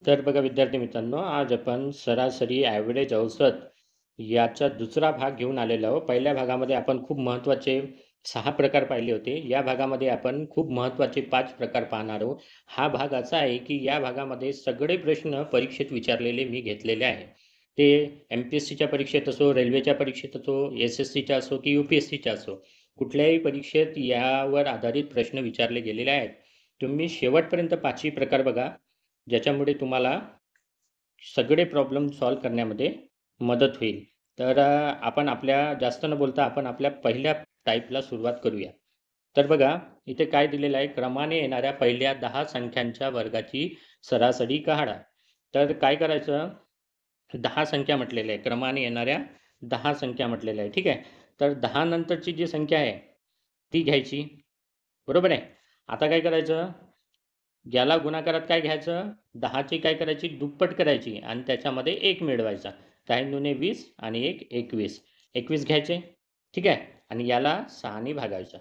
तर बघा विद्यार्थी मित्रांनो, आज आपण सरासरी ॲव्हरेज औसत याचा दुसरा भाग घेऊन आलेलो आहोत. पहिल्या भागामध्ये आपण खूप महत्त्वाचे 6 प्रकार पाहिले होते. या भागामध्ये आपण खूप महत्त्वाचे 5 प्रकार पाहणार आहोत. हा भाग असा आहे, की या भागामध्ये सगळे प्रश्न परीक्षेत विचारलेले मी घेतलेले आहे. ते एम-पी-एस-सीच्या परीक्षेत असो, रेल्वेच्या परीक्षेत असो, एस-एस-सीच्या असो की यू-पी-एस-सीच्या असो. कुठल्याही परीक्षेत यावर आधारित प्रश्न विचारले गेलेले आहेत. तुम्ही शेवटपर्यंत 5ही प्रकार बघा. ज्याच्यामुळे तुम्हाला सगळे प्रॉब्लेम सॉल्व्ह करण्यामध्ये मदत होईल. तर आपण जास्त न बोलता आपण आपल्या पहिल्या टाईपला सुरुवात करूया. तर बघा, इथे काय दिलेलं आहे, क्रमाने येणाऱ्या पहिल्या 10 संख्यांच्या वर्गाची सरासरी काढा. तर काय करायचं, 10 संख्या म्हटलेल्या आहे. क्रमाने येणाऱ्या 10 संख्या म्हटलेल्या आहे. ठीक आहे. तर 10 नंतरची जी संख्या आहे, ती घ्यायची. बरोबर आहे. आता काय करायचं, याला गुणाकारात काय घ्यायचं, 10ची काय करायची, दुप्पट करायची आणि त्याच्यामध्ये 1 मिळवायचा. 10 दुने 20 आणि 1 21. 21 घ्यायचे. ठीक आहे. आणि याला 6ने भागायचं.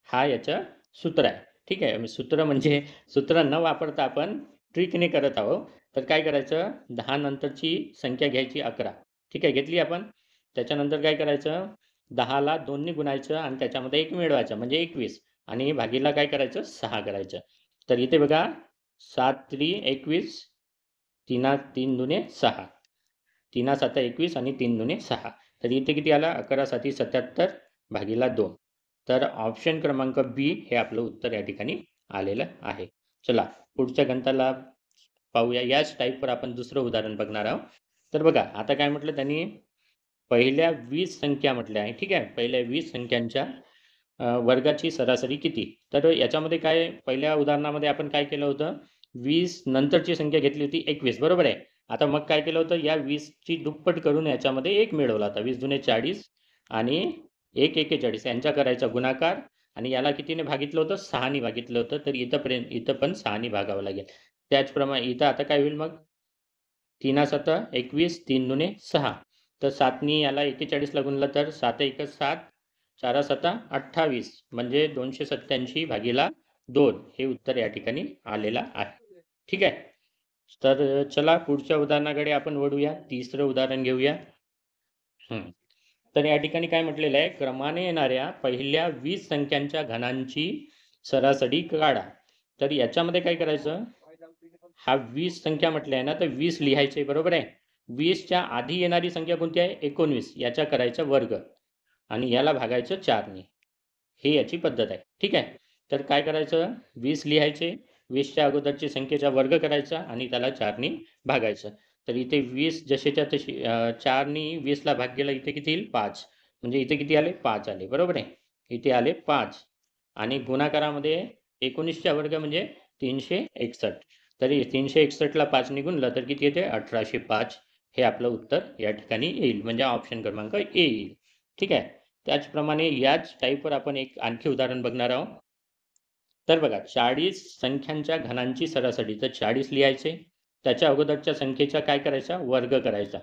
हा याचं सूत्र आहे. ठीक आहे. सूत्र म्हणजे सूत्र न वापरता आपण ट्रिकने करत आहोत. तर काय करायचं, 10 नंतरची संख्या घ्यायची 11. ठीक आहे. घेतली आपण. त्याच्यानंतर काय करायचं, 10ला 2ने गुणायचं आणि त्याच्यामध्ये 1 मिळवायचं म्हणजे 21 आणि भागीला काय करायचं, 6 करायचं. तर इथे बघा, 7 त्रिक 21, 3 दुने 6, 3 साता 21 आणि 3 दुने 6. तर इथे किती आला, 11 साती 77 भागीला 2. तर ऑप्शन क्रमांक बी हे आपलं उत्तर या ठिकाणी आलेलं आहे. चला पुढच्या गणिताला पाहूया. याच टाईपवर आपण दुसरं उदाहरण बघणार आहोत. तर बघा, आता काय म्हटलं त्यांनी, पहिल्या 20 संख्या म्हटल्या आहे. ठीक आहे. पहिल्या 20 संख्यांच्या वर्गाची सरासरी किती? तर याच्यामध्ये काय, पहिल्या उदाहरणामध्ये आपण काय केलं होतं, 20 नंतरची संख्या घेतली होती 21, बरोबर आहे. आता मग काय केलं होतं, या 20ची दुप्पट करून याच्यामध्ये 1 मिळवला होता. 20 दुने 40 आणि 1 41 यांचा करायचा गुणाकार आणि याला कितीने भागितलं होतं, 6ने भागितलं होतं. तर इथं पण 6ने भागावं लागेल. त्याचप्रमाणे इथं आता काय होईल मग, 3 साता 21, 3 दुने 6. तर 7नी याला 41ला गुणलं तर 7 एक 7, 4 साता 28 म्हणजे 287 भागीला 2 हे उत्तर या ठिकाणी आलेलं आहे. ठीक आहे. तर चला पुढच्या उदाहरणाकडे आपण वळूया. तिसरं उदाहरण घेऊया. तर या ठिकाणी काय म्हटलेलं आहे, क्रमाने येणाऱ्या पहिल्या 20 संख्यांच्या घनांची सरासरी काढा. तर याच्यामध्ये काय करायचं, हा 20 संख्या म्हटल्या आहे ना, तर 20 लिहायचे, बरोबर आहे. 20च्या आधी येणारी संख्या कोणती आहे, 19. याचा करायचा वर्ग आणि याला भागायचं 4ने. ही याची पद्धत आहे. ठीक आहे. तर काय करायचं, 20 लिहायचे, 20च्या अगोदरची संख्येचा वर्ग करायचा आणि त्याला 4ने भागायचं. तर इथे 20 जसेच्या तशी 4नी 20ला भाग केला, इथे किती येईल, 5. म्हणजे इथे किती आले, 5 आले, बरोबर आहे. इथे आले 5 आणि गुणाकारामध्ये 19चा वर्ग म्हणजे 361. तरी 361ला 5ने गुणलं तर किती येते, 1805. हे आपलं उत्तर या ठिकाणी येईल. म्हणजे ऑप्शन क्रमांक ए येईल. ठीक आहे. त्याचप्रमाणे याच टाईपवर आपण एक आणखी उदाहरण बघणार आहोत. तर बघा, 40 संख्यांच्या घनांची सरासरी. तर 40 लिहायचे, त्याच्या अगोदरच्या संख्येचा काय करायचा, वर्ग करायचा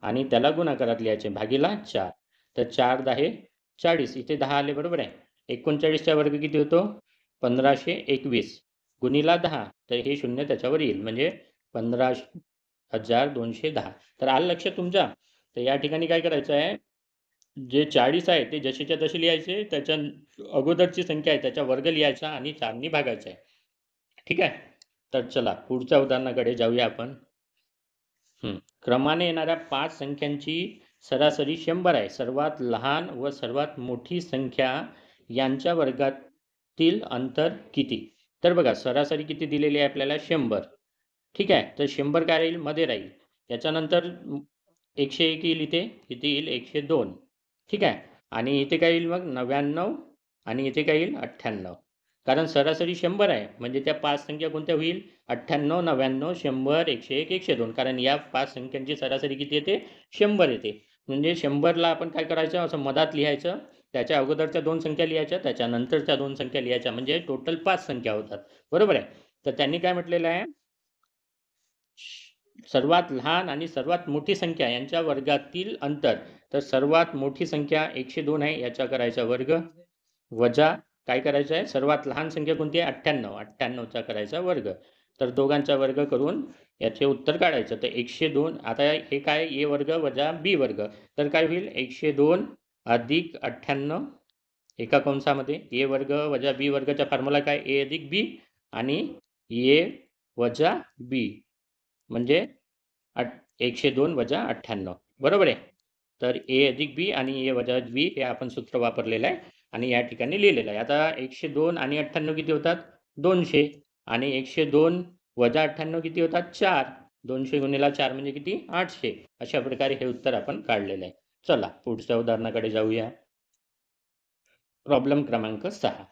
आणि त्याला गुणाकारात लिहायचे भागीला 4. तर 4 10 40, इथे 10 आले, बरोबर आहे. 39चा वर्ग किती होतो, 1521 गुणिला 10. तर हे शून्य त्याच्यावर येईल म्हणजे 15,210. तर आलं लक्षात तुमच्या. तर या ठिकाणी काय करायचं आहे, जे 40 आहे ते जशीच्या तशी लिहायचे, त्याच्या अगोदरची संख्या आहे त्याचा वर्ग लिहायचा आणि 4ने भागायचं आहे. ठीक आहे. तर चला पुढच्या उदाहरणाकडे जाऊया आपण. क्रमाने येणाऱ्या 5 संख्यांची सरासरी 100 आहे. सर्वात लहान व सर्वात मोठी संख्या यांच्या वर्गातील अंतर किती? तर बघा, सरासरी किती दिलेली आहे आपल्याला, 100. ठीक आहे. तर 100 काय राहील, मध्ये राहील. त्याच्यानंतर 101 येईल, इथे किती येईल, 102. ठीक आहे. आणि इथे काय येईल मग, 99 आणि इथे काय येईल, 98. कारण सरासरी 100 आहे म्हणजे त्या 5 संख्या कोणत्या होईल, 98, 99, 100, 101, 102. कारण या 5 संख्यांची सरासरी किती येते, 100 येते. म्हणजे 100ला आपण काय करायचं, असं मधात लिहायचं, त्याच्या अगोदरच्या 2 संख्या लिहायच्या, त्याच्यानंतरच्या 2 संख्या लिहायच्या, म्हणजे टोटल 5 संख्या होतात, बरोबर आहे. तर त्यांनी काय म्हटलेलं आहे, सर्वात लहान आणि सर्वात मोठी संख्या यांच्या वर्गातील अंतर. तर सर्वात मोठी संख्या 102 आहे, याचा करायचा वर्ग वजा काय करायचं आहे, सर्वात लहान संख्या कोणती आहे, 98. 98चा करायचा वर्ग. तर दोघांचा वर्ग करून याचे उत्तर काढायचं. तर 102 आता हे काय ए वर्ग वजा बी वर्ग, तर काय होईल 102 अधिक 98 एका कंसामध्ये ए वर्ग वजा बी वर्गचा फॉर्म्युला काय ए अधिक बी आणि ए वजा बी म्हणजे 102 वजा 98 बरोबर आहे. तर ए अधिक बी आणि ए वजा बी हे आपण सूत्र वापरलेलं आहे आणि या ठिकाणी लिहिलेलं आहे. आता 102 आणि 98 किती होतात 200 आणि 102 वजा 98 किती होतात 4. 200 गुणिले 4 म्हणजे किती 800. अशा प्रकारे हे उत्तर आपण काढलेलं आहे. चला पुढच्या उदाहरणाकडे जाऊया. प्रॉब्लेम क्रमांक 6.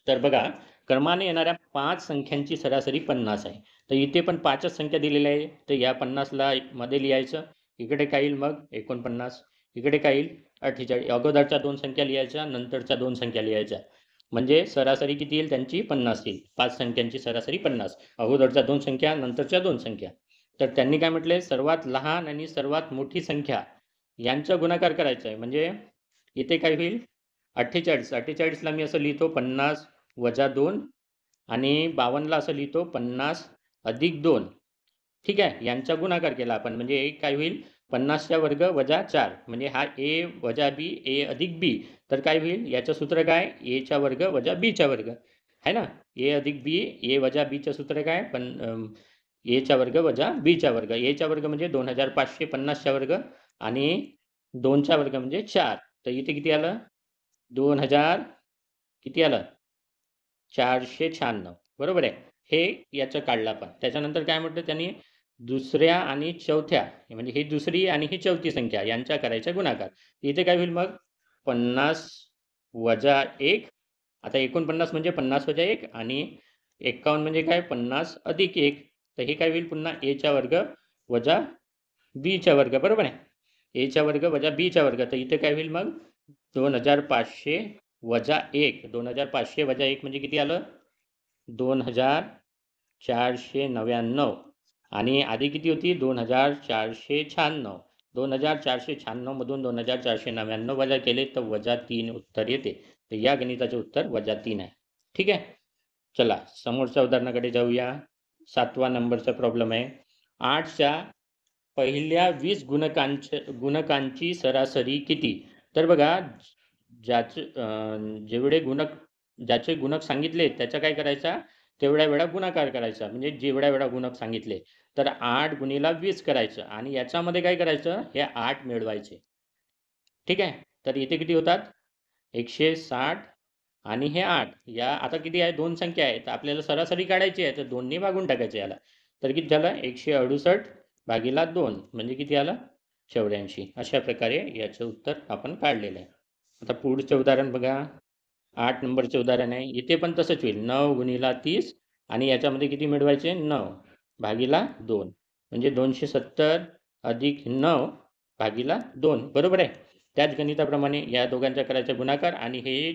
तर बघा क्रमाने येणाऱ्या 5 संख्यांची सरासरी 50 आहे. तर इथे पण 5च संख्या दिलेल्या आहे. तर या 50ला मध्ये लिहायचं. इकडे काय येईल मग 49. इकडे काय येईल 48. अगोदरच्या 2 संख्या लिहायच्या, नंतरच्या 2 संख्या लिहायच्या. म्हणजे सरासरी किती येईल त्यांची 50 येईल. 5 संख्यांची सरासरी 50. अगोदरच्या 2 संख्या, नंतरच्या 2 संख्या. तर त्यांनी काय म्हटले सर्वात लहान आणि सर्वात मोठी संख्या यांचा गुणाकार करायचा आहे. म्हणजे इथे काय होईल 48. 48ला मी असं लिहितो 50 वजा 2 आणि 52ला असं लिहितो 50 अधिक 2. ठीक आहे. यांचा गुणाकार केला आपण म्हणजे एक काय होईल 50चा वर्ग वजा 4 म्हणजे हा ए वजा बी ए अधिक बी. तर काय होईल याचं सूत्र काय एचा वर्ग वजा बीचा वर्ग आहे ना. ए अधिक बी ए वजा बीचं सूत्र काय पण एचा वर्ग वजा बीचा वर्ग. एचा वर्ग म्हणजे 2550चा वर्ग आणि 2चा वर्ग म्हणजे 4. तर इथे किती आलं 2000 किती आलं 496 बरोबर आहे. हे याचं काढलं आपण. त्याच्यानंतर काय म्हटलं त्यांनी दुसऱ्या आणि चौथ्या म्हणजे ही दुसरी आणि ही चौथी संख्या यांचा करायचा गुणाकार. इथे काय होईल मग 50 वजा 1. आता 49 म्हणजे 50 वजा 1 आणि 51 म्हणजे काय 50 अधिक 1. तर हे काय होईल पुन्हा एचा वर्ग वजा बीचा वर्ग बरोबर आहे. एचा वर्ग वजा बीचा वर्ग. तर इथे काय होईल मग 2500 वजा 1. 2500 वजा 1 म्हणजे किती आलं 2499 आणि आधी किती होती 2496. 2496 मधून 2499 वजा केले तर वजा 3 उत्तर येते. तर या गणिताचे उत्तर वजा 3 आहे. ठीक आहे. चला समोरच्या उदाहरणाकडे जाऊया. 7वा नंबरचा प्रॉब्लेम आहे. 8च्या पहिल्या 20 गुणकांची सरासरी किती. तर बघा ज्याचे गुणक सांगितले त्याचा काय करायचा तेवढ्या वेळा गुणाकार करायचा. म्हणजे जेवढ्या वेळा गुणक सांगितले तर 8 गुणिले 20 करायचं आणि याच्यामध्ये काय करायचं हे 8 मिळवायचे. ठीक आहे. तर इथे किती होतात 160 आणि हे 8. या आता किती आहे 2 संख्या आहे तर आपल्याला सरासरी काढायची आहे. तर 2 ने भागून टाकायचे याला. तर किती झालं 168 भागिले 2 म्हणजे किती आलं 84. अशा प्रकारे याचं उत्तर आपण काढलेलं आहे. आता पुढचं उदाहरण बघा. 8 नंबरचे उदाहरण आहे. इथे पण तसंच होईल 9 गुणिले 30 आणि याच्यामध्ये किती मिळवायचे 9 भागिले 2 म्हणजे 270 अधिक 9 भागिले 2 बरोबर आहे. त्याच गणिताप्रमाणे या दोघांचा करायचा गुणाकार आणि हे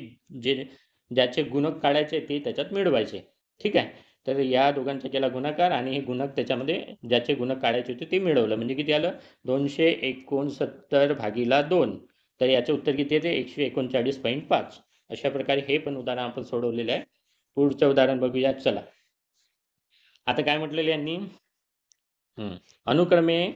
ज्याचे गुणक काढायचे ते त्याच्यात मिळवायचे. ठीक आहे. तर या दोघांचा केला गुणाकार आणि हे गुणक त्याच्यामध्ये ज्याचे गुणक काढायचे होते ते मिळवलं म्हणजे किती आलं 269 भागिले 2. तर याचं उत्तर किती येते 139.5. अशा प्रकारे हे पण उदाहरण आपण सोडवलेलं आहे. पुढचं उदाहरण बघूया. चला आता काय म्हटलेलं यांनी अनुक्रमे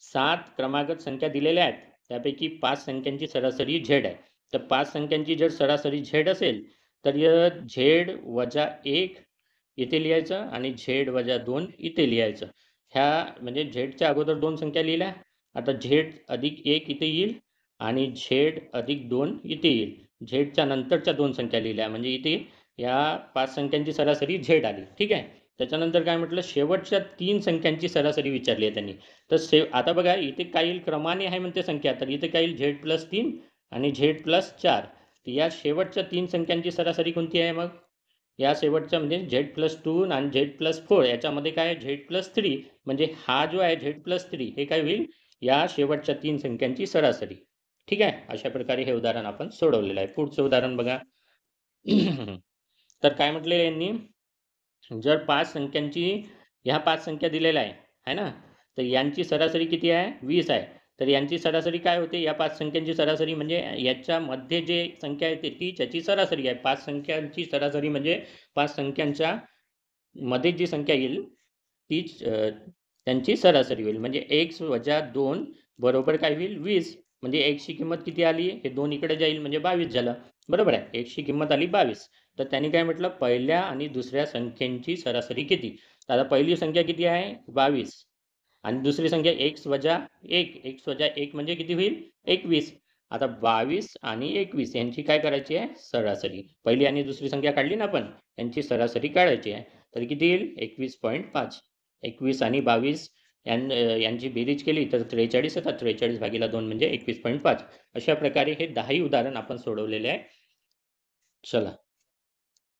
7 क्रमागत संख्या दिलेल्या आहेत. त्यापैकी 5 संख्यांची सरासरी झेड आहे. तर 5 संख्यांची जर सरासरी झेड असेल तर झेड वजा 1 इथे लिहायचं आणि झेड वजा 2 इथे लिहायचं. ह्या म्हणजे झेडच्या अगोदर 2 संख्या लिहिल्या. आता झेड अधिक 1 इथे येईल आणि झेड अधिक 2 इथे येईल. झेडच्या नंतरच्या 2 संख्या लिहिल्या म्हणजे इथे या 5 संख्यांची सरासरी झेड आली. ठीक आहे. त्याच्यानंतर काय म्हटलं शेवटच्या 3 संख्यांची सरासरी विचारली आहे त्यांनी. तर आता बघा इथे काय येईल क्रमाने आहे म्हणते संख्या. तर इथे काय येईल Z+3 आणि Z+4. तर या शेवटच्या 3 संख्यांची सरासरी कोणती आहे मग या शेवटच्या म्हणजे Z+2 आणि Z+4 याच्यामध्ये काय Z+3 म्हणजे हा जो आहे Z+3 हे काय होईल या शेवटच्या 3 संख्यांची सरासरी. ठीक आहे. अशा प्रकारे हे उदाहरण आपण सोडवलेलं आहे. पुढचं उदाहरण बघा. तर काय म्हटले यांनी जर 5 संख्यांची ह्या 5 संख्या दिलेल्या आहे ना. तर यांची सरासरी किती आहे 20 आहे. तर यांची सरासरी काय होते या 5 संख्यांची सरासरी म्हणजे याच्यामध्ये जे संख्या येते ती त्याची सरासरी आहे. 5 संख्यांची सरासरी म्हणजे 5 संख्यांचा मध्ये जी संख्या येईल तीच त्यांची सरासरी होईल. म्हणजे x वजा 2 बरोबर काय होईल 20. म्हणजे x ची किंमत किती आली? हे 2 इकडे जाईल म्हणजे 22 झालं. बरोबर आहे. x ची किंमत आली 22. तर त्यांनी काय म्हटलं, पहिल्या आणि दुसऱ्या संख्येची सरासरी किती? तर आता पहिली संख्या किती आहे? 22 आणि दुसरी संख्या x वजा 1. x वजा 1 म्हणजे किती होईल? 21. आता 22 आणि 21 यांची काय करायची आहे? सरासरी. पहिली आणि दुसरी संख्या काढली ना आपण, यांची सरासरी काढायची आहे. तर किती येईल? 21.5. 21 आणि 22 यांची बेरीज केली तर 43 येतात. 43 भागीला 2 म्हणजे 21.5. अशा प्रकारे हे 10ही उदाहरण आपण सोडवलेले आहे. चला.